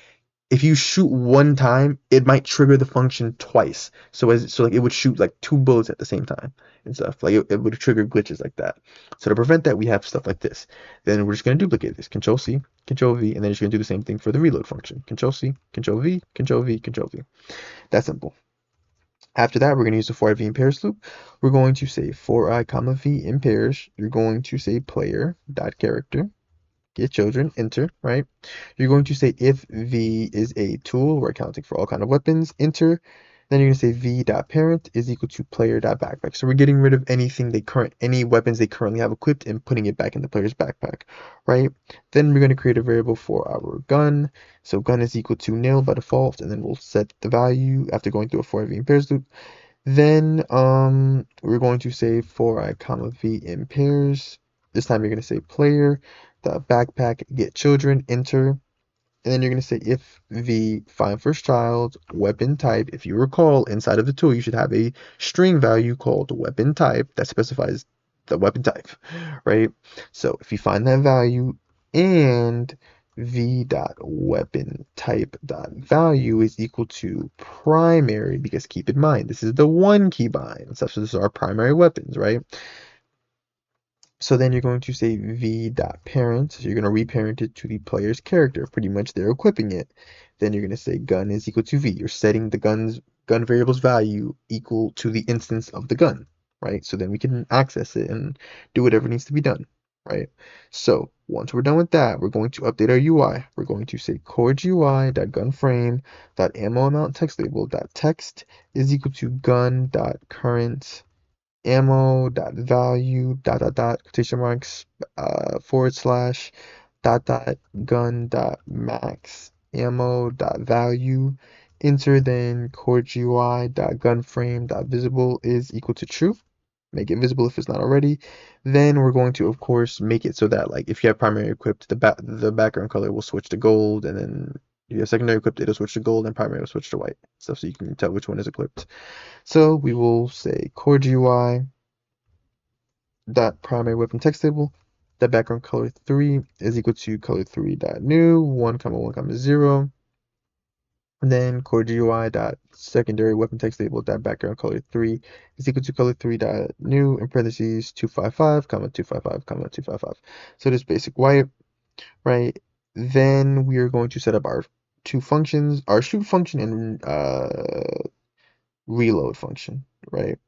If you shoot one time, it might trigger the function twice. So like it would shoot like 2 bullets at the same time and stuff. Like it would trigger glitches like that. So to prevent that, we have stuff like this. Then we're just going to duplicate this. Control C, Control V, and then you're just going to do the same thing for the reload function. Control C, Control V, Control V, Control V. That's simple. After that, we're going to use the for v in pairs loop. We're going to say for I comma v in pairs. You're going to say player dot character get children, enter, right? You're going to say if v is a tool, we're accounting for all kind of weapons, enter. Then you're going to say v.parent is equal to player.backpack. So we're getting rid of any weapons they currently have equipped and putting it back in the player's backpack, right? Then we're going to create a variable for our gun. So gun is equal to nil by default, and then we'll set the value after going through a for v in pairs loop. Then we're going to say for I comma v in pairs. This time you're going to say player the backpack get children, enter. And then you're going to say if v find first child weapon type. If you recall, inside of the tool you should have a string value called weapon type that specifies the weapon type, right? So if you find that value and v.weapon type dot value is equal to primary, because keep in mind this is the 1 keybind, so this is our primary weapons, right? So then you're going to say v.parent. So you're going to reparent it to the player's character. Pretty much they're equipping it. Then you're going to say gun is equal to v. You're setting the gun variable's value equal to the instance of the gun, right? So then we can access it and do whatever needs to be done, right? So once we're done with that, we're going to update our UI. We're going to say chord UI.gunFrame.ammo amount text label dot text is equal to gun.current ammo dot value dot quotation marks forward slash dot gun dot max ammo dot value. Enter then chord GUI dot gun frame dot visible is equal to true. Make it visible if it's not already. Then we're going to, of course, make it so that like if you have primary equipped, the background color will switch to gold, and then if you have secondary equipped, it'll switch to gold, and primary will switch to white. Stuff so you can tell which one is equipped. So we will say chord GUI dot primary weapon text table that background color 3 is equal to color 3 dot new 1 comma 1 comma 0, and then chord GUI dot secondary weapon text table that background color 3 is equal to color 3 dot new in parentheses 255 comma 255 comma 255. So this basic white, right? Then we are going to set up our two functions, our shoot function and reload function, right?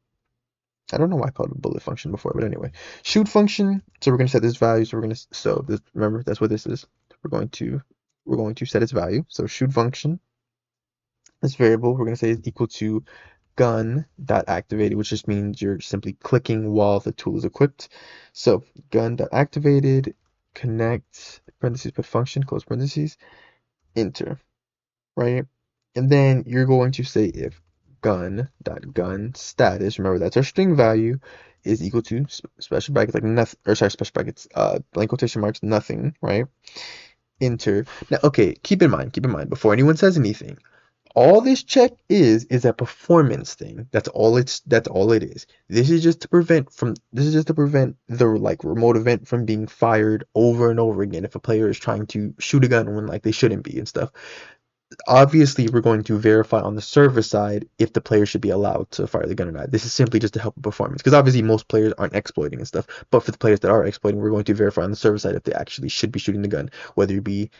I don't know why I called it bullet function before, but anyway, shoot function. So we're going to set this value. So we're going to remember that's what this is. We're going to set its value. So shoot function, this variable we're going to say is equal to gun dot activated, which just means you're simply clicking while the tool is equipped. So gun dot activated connect parentheses put function close parentheses enter, right? And then you're going to say if gun status, remember that's our string value, is equal to special brackets like nothing, or sorry, special brackets, blank quotation marks, nothing, right? Enter. Now, okay, keep in mind, before anyone says anything, all this check is a performance thing. That's all it is. This is just to prevent the like remote event from being fired over and over again if a player is trying to shoot a gun when like they shouldn't be and stuff. Obviously, we're going to verify on the server side if the player should be allowed to fire the gun or not. This is simply just to help with performance, because obviously most players aren't exploiting and stuff. But for the players that are exploiting, we're going to verify on the server side if they actually should be shooting the gun, whether it be,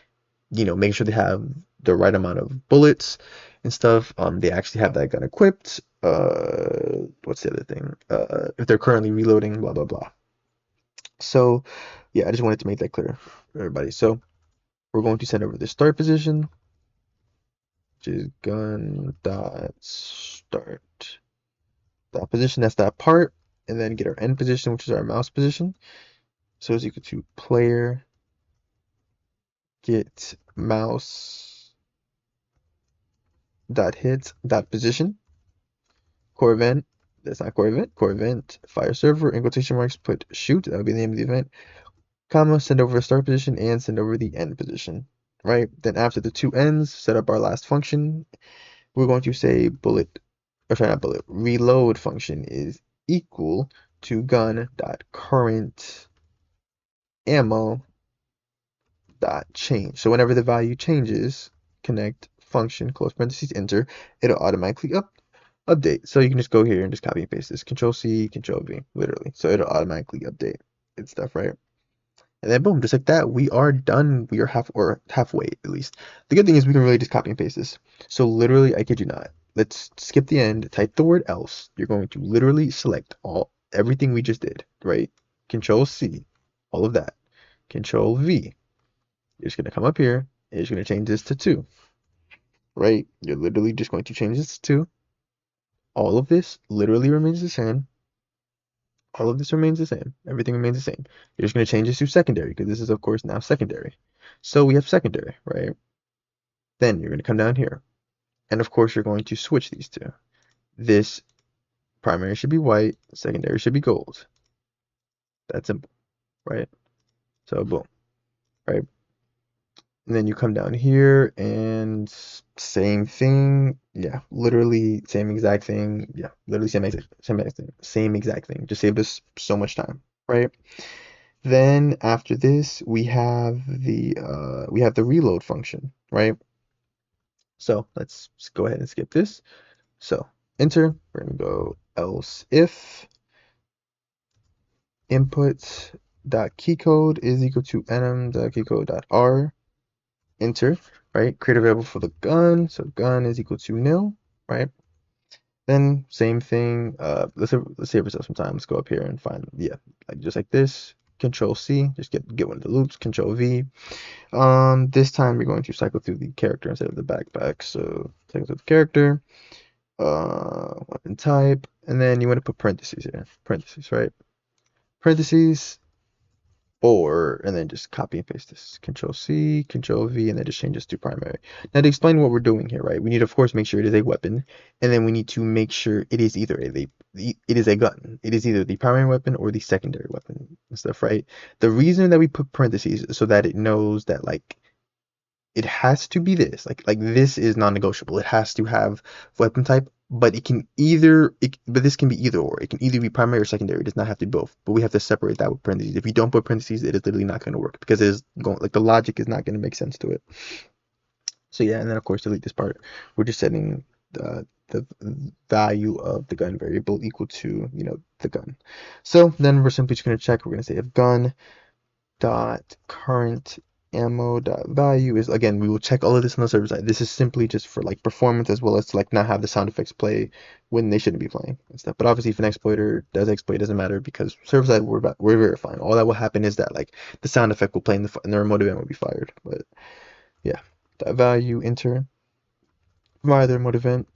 making sure they have the right amount of bullets and stuff. They actually have that gun equipped. What's the other thing? If they're currently reloading, blah blah blah. So, yeah, I just wanted to make that clear for everybody. So we're going to send over the start position, which is gun dot start that position, that's that part, and then get our end position, which is our mouse position. So it's equal to player get mouse dot hit dot position core event. That's not core event fire server in quotation marks put shoot, that would be the name of the event, comma send over the start position and send over the end position, right? Then after the two ends, set up our last function. We're going to say reload function is equal to gun dot current ammo dot change. So whenever the value changes, connect function close parentheses enter, it'll automatically update. So you can just go here and just copy and paste this. Control C, Control V, literally. So it'll automatically update and stuff, right? And then boom, just like that, we are done. We are halfway at least. The good thing is we can really just copy and paste this. So literally, I kid you not. Let's skip the end, type the word else. You're going to literally select everything we just did, right? Control C, all of that. Control V. You're just gonna come up here and you're just gonna change this to 2. Right? You're literally just going to change this to 2. All of this literally remains the same. All of this remains the same. Everything remains the same. You're just going to change this to secondary because this is, of course, now secondary. So we have secondary, right? Then you're going to come down here. And, of course, you're going to switch these two. This primary should be white. Secondary should be gold. That's simple, right? So, boom, right? And then you come down here and same thing. Yeah, literally same exact thing. Yeah, literally same exact thing. Just saved us so much time, right? Then after this, we have the reload function, right? So let's go ahead and skip this. So enter. We're gonna go else if input dot keycode is equal to enum dot keycode dot r. Enter, right? Create a variable for the gun. So gun is equal to nil, right? Then same thing. Let's save ourselves some time. Let's go up here and find, yeah, like just like this. Control C, just get one of the loops. Control V. This time we're going to cycle through the character instead of the backpack. So cycle through the character, weapon type, and then you want to put parentheses here. Parentheses, right? Parentheses, or, and then just copy and paste this. Control C, Control V, and then just change this to primary. Now to explain what we're doing here, right? We need to, of course, make sure it is a weapon, and then we need to make sure it is either it is a gun. It is either the primary weapon or the secondary weapon and stuff, right? The reason that we put parentheses is so that it knows that like it has to be this. Like this is non-negotiable. It has to have weapon type, but but this can be either or. It can either be primary or secondary. It does not have to be both. But we have to separate that with parentheses. If you don't put parentheses, it is literally not going to work because it is going like the logic is not going to make sense to it. So yeah, and then of course delete this part. We're just setting the value of the gun variable equal to the gun. So then we're simply just going to check. We're going to say if gun dot current ammo dot value is, again, we will check all of this on the server side. This is simply just for like performance as well as to like not have the sound effects play when they shouldn't be playing and stuff. But obviously if an exploiter does exploit, it doesn't matter because server side we're verifying. All that will happen is that like the sound effect will play and the remote event will be fired. But yeah, that value enter fire the remote event,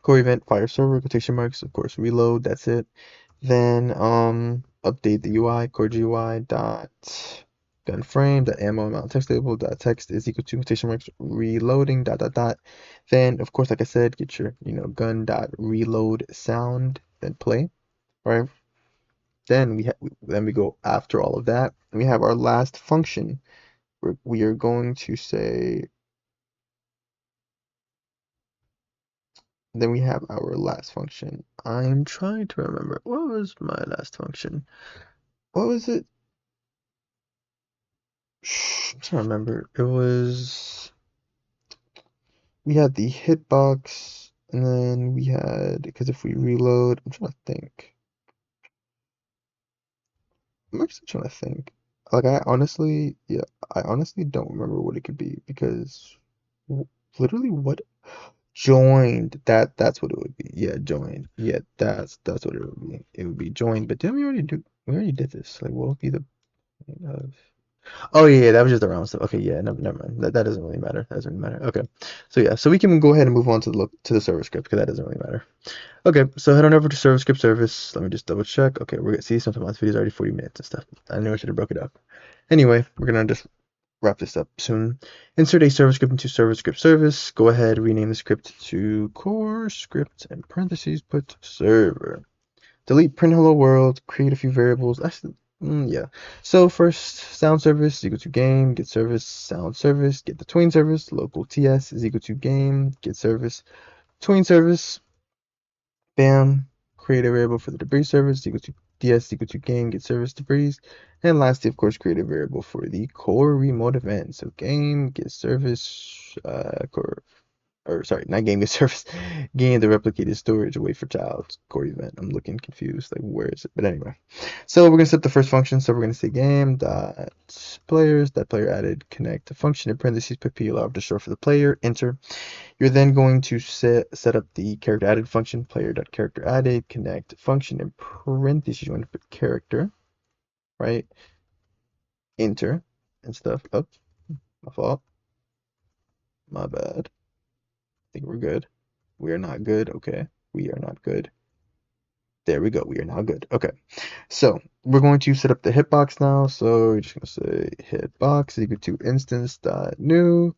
core event, fire server, quotation marks, of course, reload, that's it. Then update the UI, core GUI dot gun frame dot ammo amount text label dot text is equal to quotation marks reloading dot dot dot. Then of course, like I said, get your gun dot reload sound, then play, right? Then we go after all of that, and we have our last function. We are going to say, then we have our last function. I'm trying to remember, what was my last function? What was it? I'm trying to remember. It was, we had the hitbox, and then we had, because if we reload, I'm trying to think. I'm actually trying to think. Like, yeah, I honestly don't remember what it could be because literally what joined, that's what it would be. Yeah, joined. Yeah, that's what it would be. It would be joined. But didn't we already did this? Like, what would be the point of? Oh yeah, that was just the round stuff. Okay, yeah, never mind. That doesn't really matter. That doesn't really matter. Okay, so yeah, so we can go ahead and move on to the server script because that doesn't really matter. Okay, so head on over to server script service. Let me just double check. Okay, we're gonna see sometimes this video's already 40 minutes and stuff. I knew I should have broke it up. Anyway, we're gonna just wrap this up soon. Insert a server script into server script service. Go ahead, rename the script to core script and parentheses put server. Delete print hello world, create a few variables. Actually, yeah. So first, sound service is equal to game, get service, sound service, get the tween service, local TS is equal to game, get service, tween service, bam, create a variable for the debris service equal to DS equal to game, get service debris, and lastly, of course, create a variable for the core remote event. So game, get service, core, or sorry, not game, get service, gain the replicated storage, wait for child, core event. I'm looking confused, like where is it? But anyway, so we're gonna set the first function. So we're gonna say game dot players that player added connect to function in parentheses put PLR to store for the player, enter. You're then going to set up the character added function, player dot character added connect function in parentheses. You want to put character, right? Enter and stuff. Up, my fault, my bad. I think we're good. We are not good. Okay, we are not good. There we go. We are now good. Okay. So we're going to set up the hitbox now. So we're just going to say hitbox is equal to instance dot new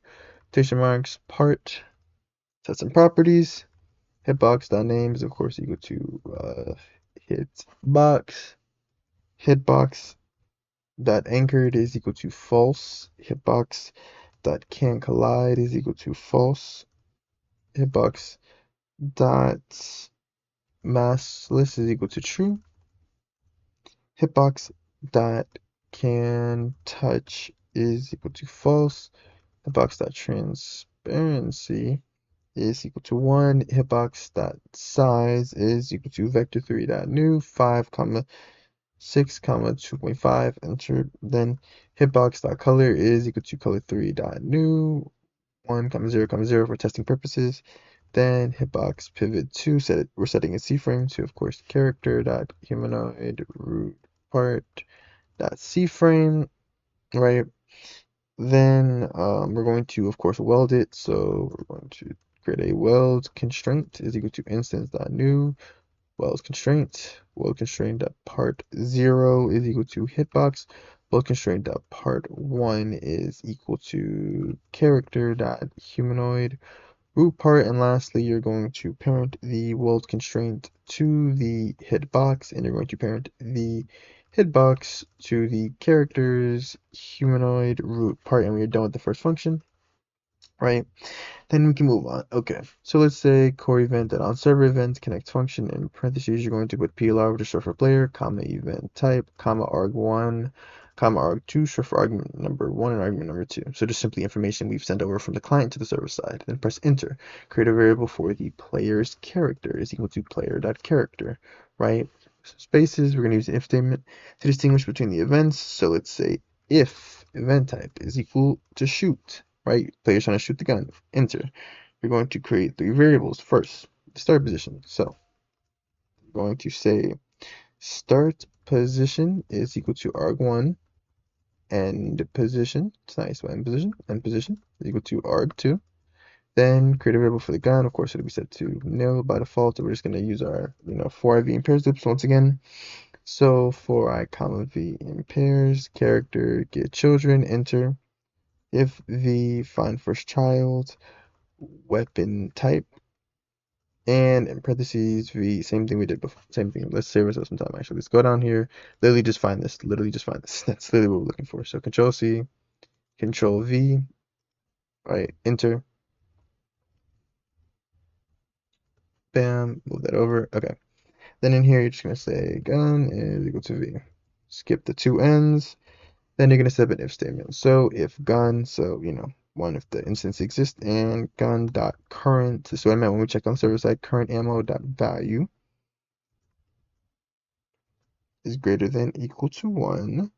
quotation marks part, set some properties. Hitbox dot name is of course equal to hitbox. Hitbox dot anchored is equal to false. Hitbox dot can collide is equal to false. Hitbox dot massless is equal to true. Hitbox dot can touch is equal to false. Hitbox dot transparency is equal to 1. Hitbox dot size is equal to vector3 dot new 5 comma 6 comma 2.5 enter. Then hitbox dot color is equal to color3 dot new 1 comma 0 comma 0 for testing purposes. Then hitbox pivot to we're setting a C-frame to, of course, character dot humanoid root part dot C-frame, right? Then we're going to, of course, weld it. So we're going to create a weld constraint is equal to instance dot new weld constraint. Weld constraint dot part 0 is equal to hitbox. Weld constraint dot part 1 is equal to character dot humanoid root part. And lastly, you're going to parent the weld constraint to the hitbox, and you're going to parent the hitbox to the character's humanoid root part, and we're done with the first function, right? Then we can move on. Okay, so let's say core event that on server event connect function in parentheses. You're going to put PLR, which is short for player, comma event type, comma arg1, comma arg2, short for argument number 1 and argument number 2. So just simply information we've sent over from the client to the server side. Then press enter. Create a variable for the player's character is equal to player.character, right? So spaces, we're going to use an if statement to distinguish between the events. So let's say if event type is equal to shoot, right? Player's trying to shoot the gun. Enter. We're going to create 3 variables. First, the start position. So we're going to say start position is equal to arg1, end position. It's nice, but end position is equal to arg2. Then create a variable for the gun. Of course, it'll be set to nil by default. We're just going to use our, for IV in pairs loops once again. So for I comma v in pairs, character get children, enter. If v find first child, weapon type, and in parentheses v, same thing we did before, same thing. Let's save ourselves some time actually. Let's go down here, literally just find this. That's literally what we're looking for. So control C, control V, right, enter, bam, move that over. Okay, then in here you're just gonna say gun is equal to V, skip the 2 ends. Then you're gonna set up an if statement. So if gun, so one, if the instance exists, and gun dot current. So I meant when we checked on the server side, current ammo dot value is greater than equal to 1.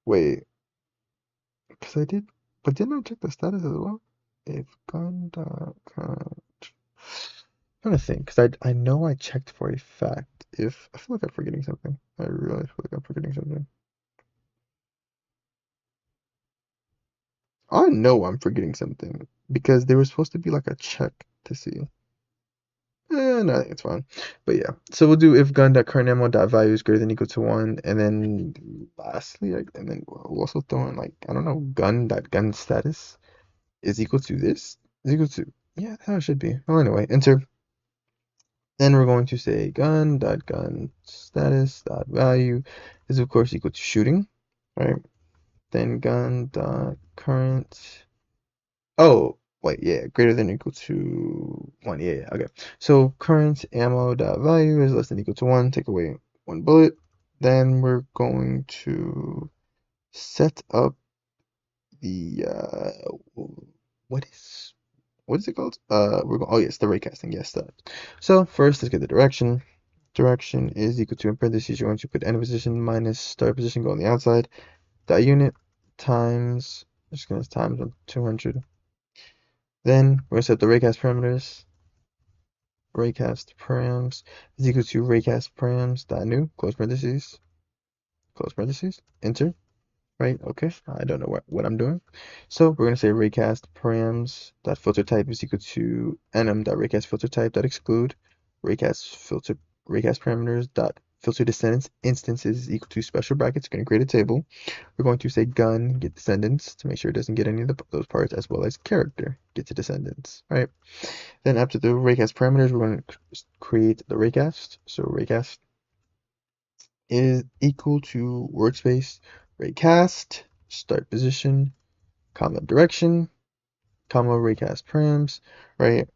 Wait, because I did, but didn't I check the status as well? If gun dot current. I'm trying to think, because I know I checked for a fact. If I feel like I'm forgetting something, I really feel like I'm forgetting something. I know I'm forgetting something because there was supposed to be like a check to see. No, I think it's fine. But yeah, so we'll do if gun dot current ammo dot value is greater than equal to 1, and then lastly, and then we'll also throw in like, I don't know, gun dot gun status is equal to this, is equal to, yeah, how it should be. Well, anyway, enter. Then we're going to say gun dot gun status dot value is of course equal to shooting, right? Then gun dot current. Oh, wait, yeah, greater than or equal to 1. Yeah, okay. So current ammo dot value is less than or equal to 1. Take away 1 bullet. Then we're going to set up the what is it called? Oh yes, the raycasting. Yes, that. So first, let's get the direction. Direction is equal to, in parentheses, you're going to put end position minus start position, go on the outside. Dot unit times, just gonna times 200. Then we're gonna set the raycast parameters. Raycast params is equal to raycast params dot new, close parentheses, enter. Right, okay, I don't know what I'm doing. So we're gonna say raycast params dot filter type is equal to nm dot raycast filter type dot exclude raycast parameters dot filter descendants instances is equal to special brackets. We're gonna create a table. We're going to say gun get descendants to make sure it doesn't get any of those parts, as well as character get to descendants. Right. Then after the raycast parameters, we're going to create the raycast. So raycast is equal to workspace raycast start position, comma direction, comma raycast params, right?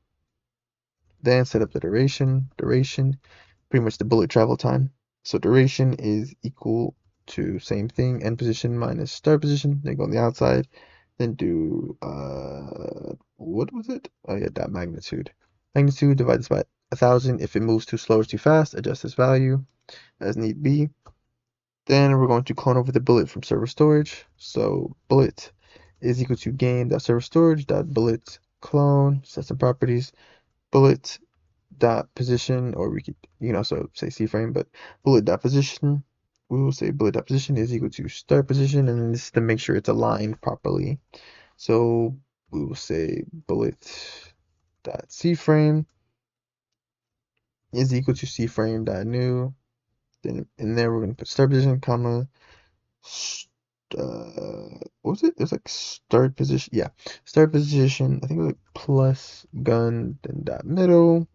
Then set up the duration, pretty much the bullet travel time. So duration is equal to same thing, end position minus start position, then go on the outside, then do what was it? Oh yeah, that magnitude. Magnitude divided by 1,000. If it moves too slow or too fast, adjust this value as need be. Then we're going to clone over the bullet from server storage. So bullet is equal to game.serverStorage.bullet clone, sets and properties, bullet dot position, or you can also say C-frame, but bullet dot position, we will say bullet dot position is equal to start position, and this is to make sure it's aligned properly. So we will say bullet dot C-frame is equal to C-frame dot new. Then in there we're gonna put start position, comma, what was it? It was like start position. Yeah, start position. I think it was like plus gun, then dot middle,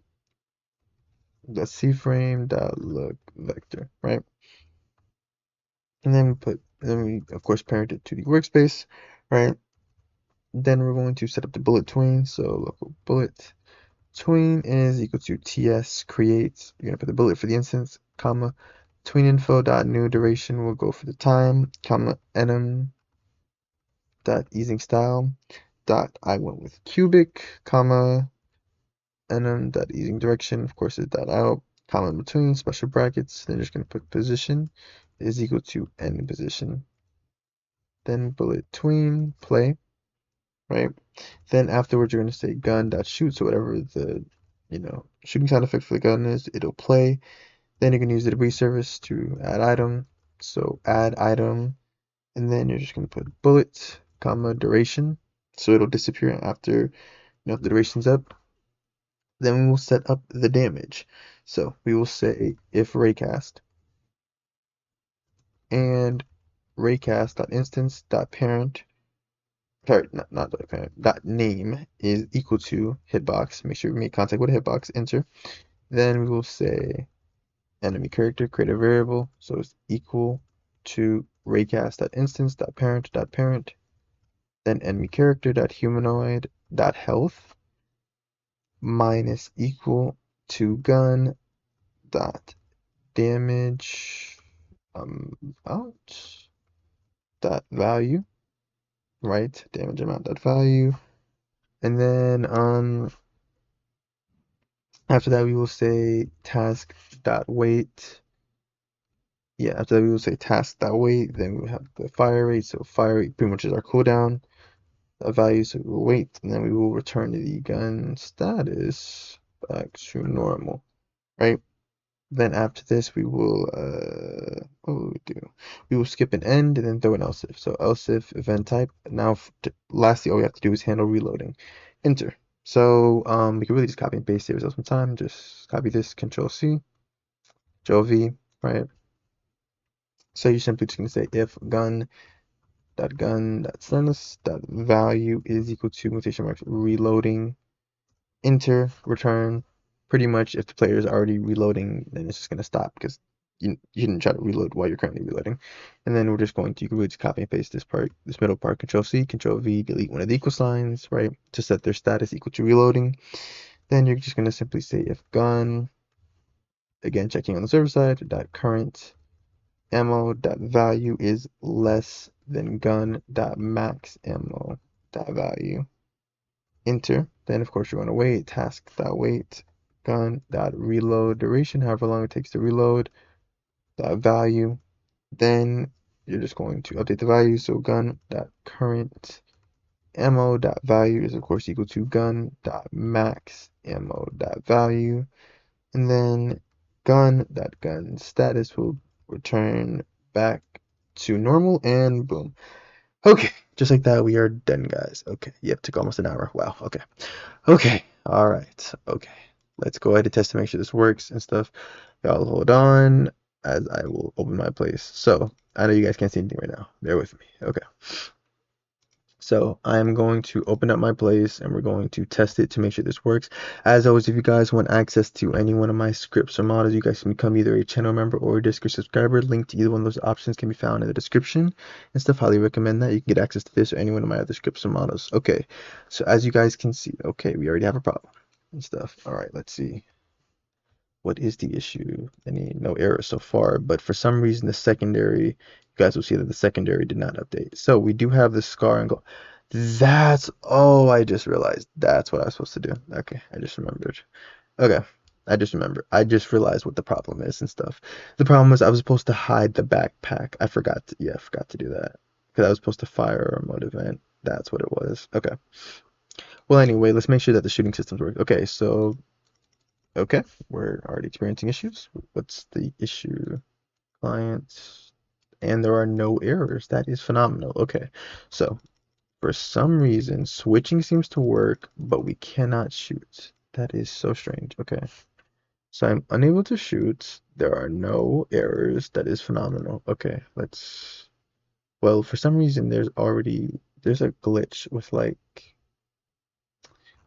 dot C frame, dot look vector, right? And then we of course parent it to the workspace, right? Then we're going to set up the bullet tween. So local bullet tween is equal to ts create. You're gonna put the bullet for the instance, comma, tween info dot new duration will go for the time, comma, enum dot easing style dot I went with cubic, comma, enum dot easing direction, of course, is dot out, comma in between, special brackets. Then you're just gonna put position is equal to end position. Then bullet tween play, right? Then afterwards you're gonna say gun dot shoot, so whatever the shooting sound effect for the gun is, it'll play. Then you can use the debris service to add item. So add item, and then you're just gonna put bullet, comma, duration. So it'll disappear after the duration's up. Then we will set up the damage. So we will say if raycast and raycast.instance.parent, sorry, not parent, dot name is equal to hitbox. Make sure we make contact with a hitbox, enter. Then we will say enemy character, create a variable, so it's equal to raycast.instance.parent.parent, then enemy character.humanoid.health minus equal to gun dot damage out dot value, right? Damage amount dot value, and then after that we will say task dot wait. Yeah, after that we will say task dot wait. Then we will have the fire rate. So fire rate pretty much is our cooldown value. So we will wait, and then we will return the gun status back to normal, right? Then after this, we will, what will we do? We will skip an end and then throw an else if. So else if event type. Now, lastly, all we have to do is handle reloading. Enter. So we can really just copy and paste, save ourselves some time. Just copy this, Control C, Control V, right? So you're simply just gonna say if gun.gun.status.value is equal to quotation marks reloading. Enter, return. Pretty much if the player is already reloading, then it's just going to stop because you didn't try to reload while you're currently reloading. And then we're just going to, you can really just copy and paste this part, this middle part, Control C, Control V, delete one of the equal signs, right, to set their status equal to reloading. Then you're just going to simply say if gun, again, checking on the server side, dot current ammo dot value is less than gun dot max ammo dot value. Enter. Then of course you're going to wait, task dot wait, gun dot reload duration, however long it takes to reload, dot value. Then you're just going to update the value. So gun dot current ammo dot value is of course equal to gun dot max ammo dot value. And then gun dot gun status will return back to normal, and boom. Okay, just like that, we are done, guys. Okay, yep, took almost an hour. Wow, okay. Okay, alright, okay. Let's go ahead and test to make sure this works and stuff. Y'all hold on as I will open my place. So, I know you guys can't see anything right now. Bear with me. Okay. So I'm going to open up my place and we're going to test it to make sure this works. As always, if you guys want access to any one of my scripts or models, you guys can become either a channel member or a Discord subscriber. Link to either one of those options can be found in the description and stuff. Highly recommend that. You can get access to this or any one of my other scripts or models. Okay, so as you guys can see, okay, we already have a problem and stuff. All right, let's see. What is the issue? No errors so far, but for some reason the secondary, you guys will see that the secondary did not update. So we do have the scar and go. Oh, I just realized that's what I was supposed to do. Okay, I just remembered. Okay, I just remembered. I just realized what the problem is and stuff. The problem was I was supposed to hide the backpack. I forgot to do that because I was supposed to fire a remote event. That's what it was. Okay. Well, anyway, let's make sure that the shooting systems work. Okay, so okay, we're already experiencing issues. What's the issue? Clients, and there are no errors. That is phenomenal. Okay, so for some reason, switching seems to work, but we cannot shoot. That is so strange. Okay, so I'm unable to shoot. There are no errors. That is phenomenal. Okay, let's. Well, for some reason, there's a glitch with like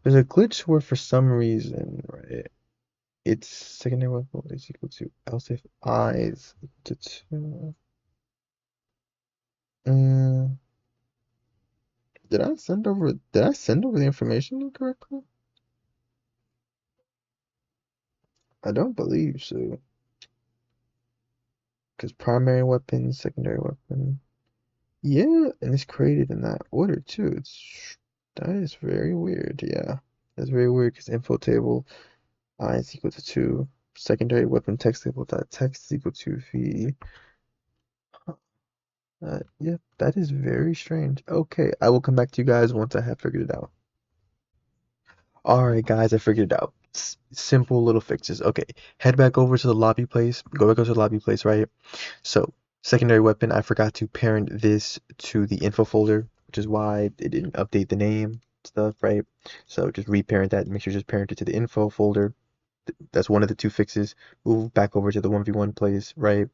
there's a glitch where for some reason, right? Its secondary weapon is equal to else if I is equal to 2. Mm, did I send over the information incorrectly? I don't believe so. Because primary weapon, secondary weapon. Yeah, and it's created in that order too. That is very weird. Yeah. That's very weird because info table I is equal to 2. Secondary weapon text table dot text is equal to V. Yeah, that is very strange. Okay, I will come back to you guys once I have figured it out. Alright, guys, I figured it out. Simple little fixes. Okay, head back over to the lobby place. Go back over to the lobby place, right? So, secondary weapon, I forgot to parent this to the info folder, which is why it didn't update the name stuff, right? So just reparent that. Make sure you just parent it to the info folder. That's one of the two fixes. Move back over to the 1v1 place, right?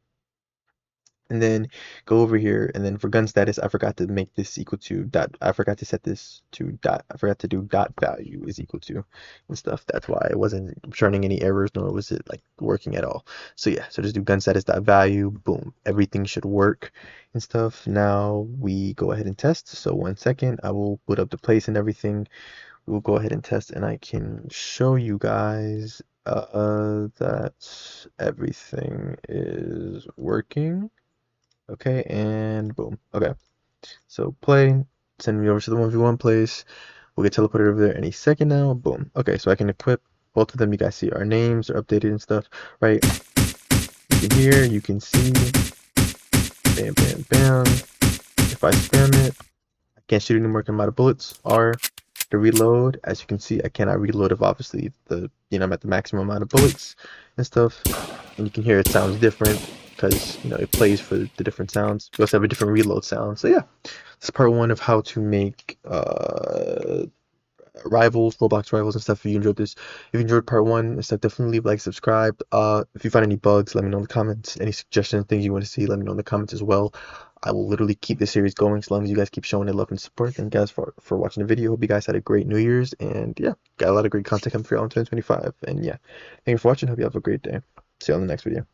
And then go over here, and then for gun status, I forgot to make this equal to dot. I forgot to set this to dot. I forgot to do dot value is equal to and stuff. That's why it wasn't returning any errors, nor was it like working at all. So yeah, so just do gun status dot value. Boom, everything should work and stuff. Now we go ahead and test. So 1 second, I will put up the place and everything. We'll go ahead and test, and I can show you guys that everything is working. Okay, and boom. Okay, so play, send me over to the 1v1 place. We'll get teleported over there any second now. Boom. Okay, so I can equip both of them. You guys see our names are updated and stuff, right? You can hear, you can see. Bam, bam, bam. If I spam it, I can't shoot anymore because I'm out of bullets. R to reload. As you can see, I cannot reload if obviously I'm at the maximum amount of bullets and stuff. And you can hear it sounds different because it plays for the different sounds. We also have a different reload sound. So yeah, this is part one of how to make rivals, Roblox rivals and stuff. If you enjoyed this, if you enjoyed part one and stuff, definitely leave a like, subscribe. If you find any bugs, let me know in the comments. Any suggestions, things you want to see, let me know in the comments as well. I will literally keep this series going as long as you guys keep showing it love and support. Thank you guys for watching the video. Hope you guys had a great New Year's, and yeah, got a lot of great content coming for y'all in 2025. And yeah, thank you for watching. Hope you have a great day. See you on the next video.